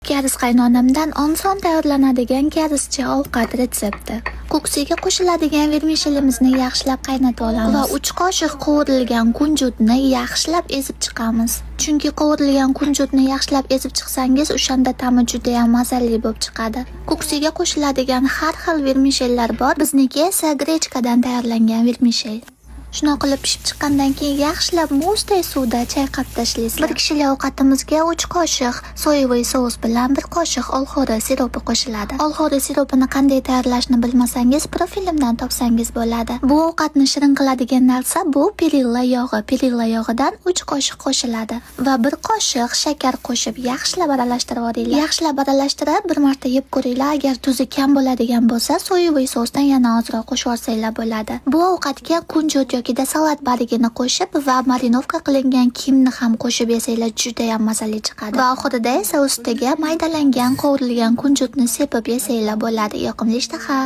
Kariz qaynonamdan oson tayyorlanadigan karizcha ovqat retsepti. Ko'ksiga qo'shiladigan vermishelimizni yaxshilab qaynatib olamiz va 3 qoshiq qovurilgan kunjutni yaxshilab ezib chiqamiz. Chunki qovurilgan kunjutni yaxshilab ezib chiqsangiz, o'shanda ta'mi juda ham mazali bo'lib chiqadi. Ko'ksiga qo'shiladigan har xil vermishellar bor. Bizniki esa grechkadan tayyorlangan vermishel. Shuni qilib pishib chiqqandan keyin yaxshilab muzday suvda chayqab tashlaysiz. Bir kishilik ovqatimizga 3 qoshiq soyavoy sos bilan 1 qoshiq olxo'ri siropi qo'shiladi. Olxo'ri siropini qanday tayyorlashni bilmasangiz, profilimdan topsangiz bo'ladi. Bu ovqatni shirin qiladigan narsa bu perilla yog'i. Perilla yog'idan 3 qoshiq qo'shiladi va 1 qoshiq shakar qo'shib yaxshilab aralashtirib olinglar. Yaxshilab aralashtirib bir marta yeb ko'ringlar. Agar tuzi kam bo'ladigan bo'lsa, soyavoy sosdan yana ozroq qo'shib olsanglar bo'ladi. Bu ovqatga kunjut yoki salat barigini qo'shib va marinovka qilingan kimni ham qo'shib yesanglar juda ham mazali chiqadi. Va oxirida esa ustiga maydalangan qovurilgan kunjutni sepib yesanglar bo'ladi. Yoqimli ishtaha.